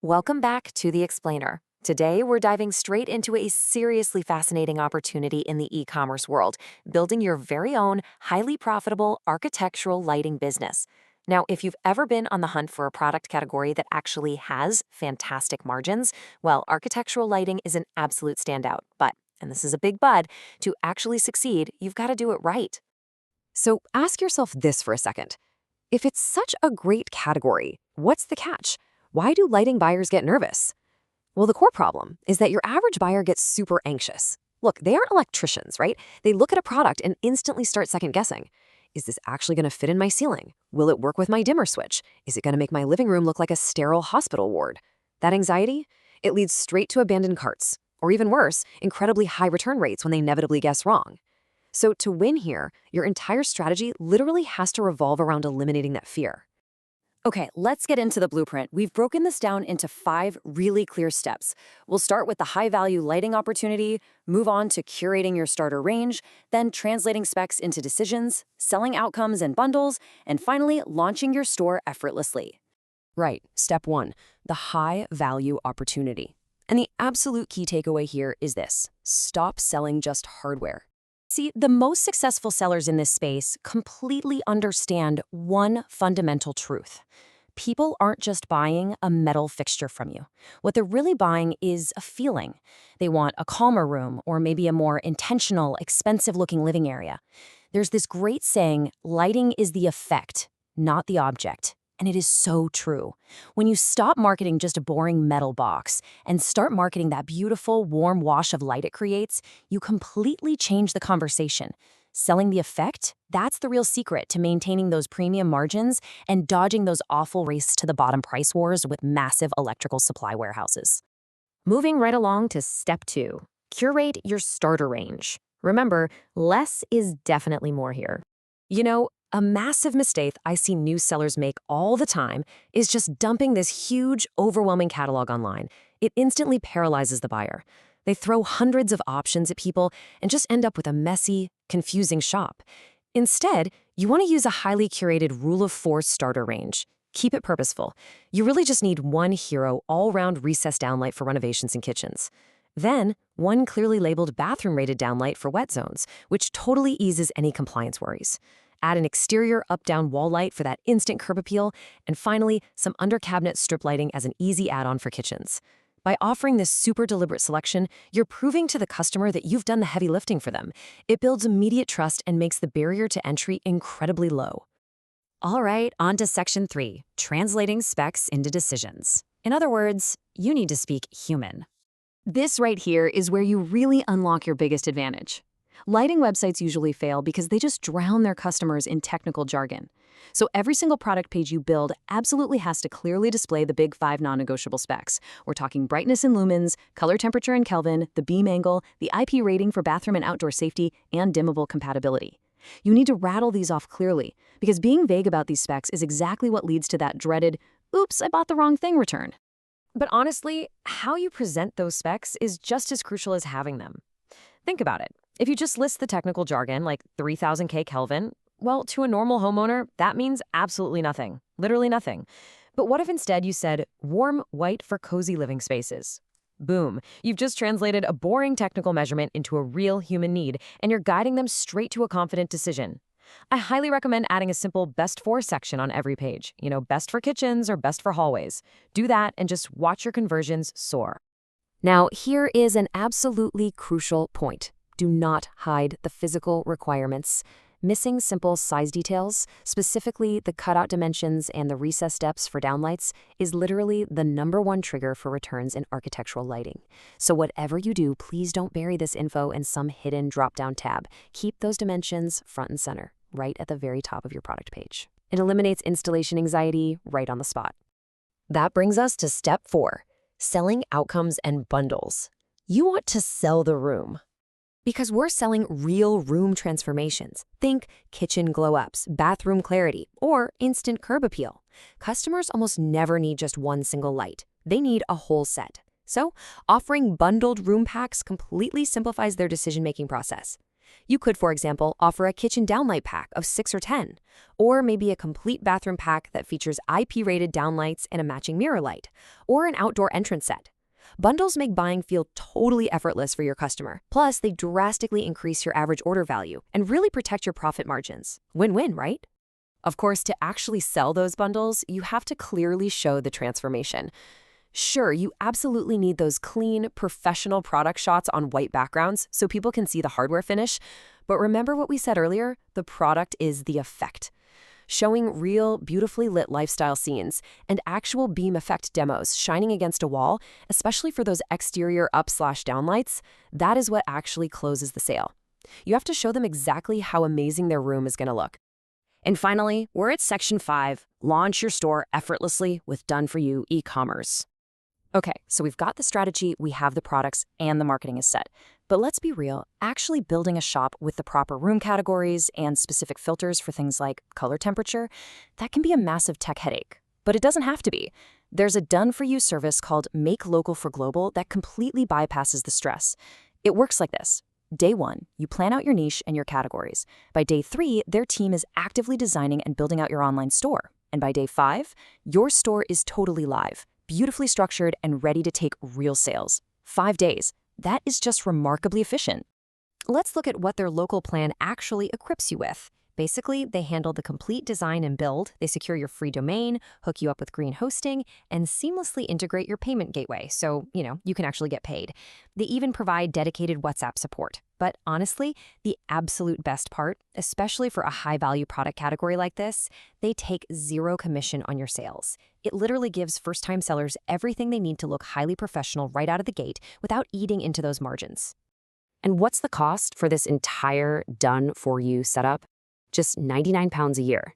Welcome back to The Explainer. Today, we're diving straight into a seriously fascinating opportunity in the e-commerce world, building your very own, highly profitable architectural lighting business. Now, if you've ever been on the hunt for a product category that actually has fantastic margins, well, architectural lighting is an absolute standout. But, and this is a big but, to actually succeed, you've got to do it right. So ask yourself this for a second. If it's such a great category, what's the catch? Why do lighting buyers get nervous? Well, the core problem is that your average buyer gets super anxious. Look, they aren't electricians, right? They look at a product and instantly start second-guessing. Is this actually going to fit in my ceiling? Will it work with my dimmer switch? Is it going to make my living room look like a sterile hospital ward? That anxiety? It leads straight to abandoned carts, or even worse, incredibly high return rates when they inevitably guess wrong. So to win here, your entire strategy literally has to revolve around eliminating that fear. Okay, let's get into the blueprint. We've broken this down into 5 really clear steps. We'll start with the high-value lighting opportunity, move on to curating your starter range, then translating specs into decisions, selling outcomes and bundles, and finally, launching your store effortlessly. Right, step 1, the high-value opportunity. And the absolute key takeaway here is this: stop selling just hardware. See, the most successful sellers in this space completely understand one fundamental truth. People aren't just buying a metal fixture from you. What they're really buying is a feeling. They want a calmer room or maybe a more intentional, expensive-looking living area. There's this great saying, lighting is the effect, not the object. And it is so true. When you stop marketing just a boring metal box and start marketing that beautiful, warm wash of light it creates, you completely change the conversation. Selling the effect, that's the real secret to maintaining those premium margins and dodging those awful race to the bottom price wars with massive electrical supply warehouses. Moving right along to step 2, curate your starter range. Remember, less is definitely more here. You know, a massive mistake I see new sellers make all the time is just dumping this huge, overwhelming catalog online. It instantly paralyzes the buyer. They throw hundreds of options at people and just end up with a messy, confusing shop. Instead, you want to use a highly curated rule of 4 starter range. Keep it purposeful. You really just need one hero all-round recessed downlight for renovations and kitchens. Then, one clearly labeled bathroom-rated downlight for wet zones, which totally eases any compliance worries. Add an exterior up-down wall light for that instant curb appeal, and finally, some under-cabinet strip lighting as an easy add-on for kitchens. By offering this super deliberate selection, you're proving to the customer that you've done the heavy lifting for them. It builds immediate trust and makes the barrier to entry incredibly low. All right, on to section 3, translating specs into decisions. In other words, you need to speak human. This right here is where you really unlock your biggest advantage. Lighting websites usually fail because they just drown their customers in technical jargon. So every single product page you build absolutely has to clearly display the big 5 non-negotiable specs. We're talking brightness in lumens, color temperature in Kelvin, the beam angle, the IP rating for bathroom and outdoor safety, and dimmable compatibility. You need to rattle these off clearly, because being vague about these specs is exactly what leads to that dreaded, "oops, I bought the wrong thing" return. But honestly, how you present those specs is just as crucial as having them. Think about it. If you just list the technical jargon like 3000K Kelvin, well, to a normal homeowner, that means absolutely nothing, literally nothing. But what if instead you said, warm white for cozy living spaces? Boom, you've just translated a boring technical measurement into a real human need, and you're guiding them straight to a confident decision. I highly recommend adding a simple best for section on every page, best for kitchens or best for hallways. Do that and just watch your conversions soar. Now, here is an absolutely crucial point. Do not hide the physical requirements. Missing simple size details, specifically the cutout dimensions and the recess depths for downlights, is literally the #1 trigger for returns in architectural lighting. So whatever you do, please don't bury this info in some hidden drop-down tab. Keep those dimensions front and center, right at the very top of your product page. It eliminates installation anxiety right on the spot. That brings us to step 4, selling outcomes and bundles. You want to sell the room. Because we're selling real room transformations. Think kitchen glow-ups, bathroom clarity, or instant curb appeal. Customers almost never need just one single light. They need a whole set. So, offering bundled room packs completely simplifies their decision-making process. You could, for example, offer a kitchen downlight pack of 6 or 10, or maybe a complete bathroom pack that features IP-rated downlights and a matching mirror light, or an outdoor entrance set. Bundles make buying feel totally effortless for your customer. Plus, they drastically increase your average order value and really protect your profit margins. Win-win, right? Of course, to actually sell those bundles, you have to clearly show the transformation. Sure, you absolutely need those clean, professional product shots on white backgrounds so people can see the hardware finish. But remember what we said earlier? The product is the effect. Showing real, beautifully lit lifestyle scenes and actual beam effect demos shining against a wall, especially for those exterior up/down lights, that is what actually closes the sale. You have to show them exactly how amazing their room is going to look. And finally, we're at Section 5, launch your store effortlessly with done-for-you e-commerce. Okay, so we've got the strategy, we have the products, and the marketing is set. But let's be real, actually building a shop with the proper room categories and specific filters for things like color temperature, that can be a massive tech headache. But it doesn't have to be. There's a done-for-you service called Make Local for Global that completely bypasses the stress. It works like this. Day 1, you plan out your niche and your categories. By day 3, their team is actively designing and building out your online store. And by day 5, your store is totally live, beautifully structured and ready to take real sales. 5 days. That is just remarkably efficient. Let's look at what their local plan actually equips you with. Basically, they handle the complete design and build, they secure your free domain, hook you up with green hosting, and seamlessly integrate your payment gateway so, you can actually get paid. They even provide dedicated WhatsApp support. But honestly, the absolute best part, especially for a high-value product category like this, they take 0 commission on your sales. It literally gives first-time sellers everything they need to look highly professional right out of the gate without eating into those margins. And what's the cost for this entire done-for-you setup? Just £99 a year.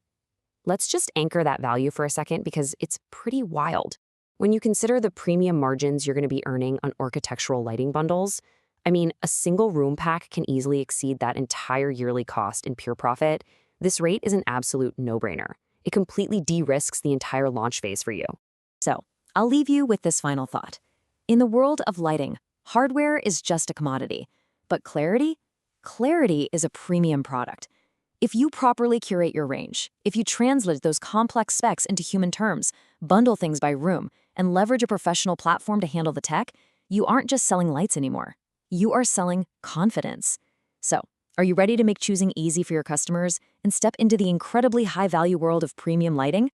Let's just anchor that value for a second because it's pretty wild. When you consider the premium margins you're going to be earning on architectural lighting bundles, a single room pack can easily exceed that entire yearly cost in pure profit. This rate is an absolute no-brainer. It completely de-risks the entire launch phase for you. So, I'll leave you with this final thought. In the world of lighting, hardware is just a commodity. But clarity? Clarity is a premium product. If you properly curate your range, if you translate those complex specs into human terms, bundle things by room, and leverage a professional platform to handle the tech, you aren't just selling lights anymore. You are selling confidence. So, are you ready to make choosing easy for your customers and step into the incredibly high-value world of premium lighting?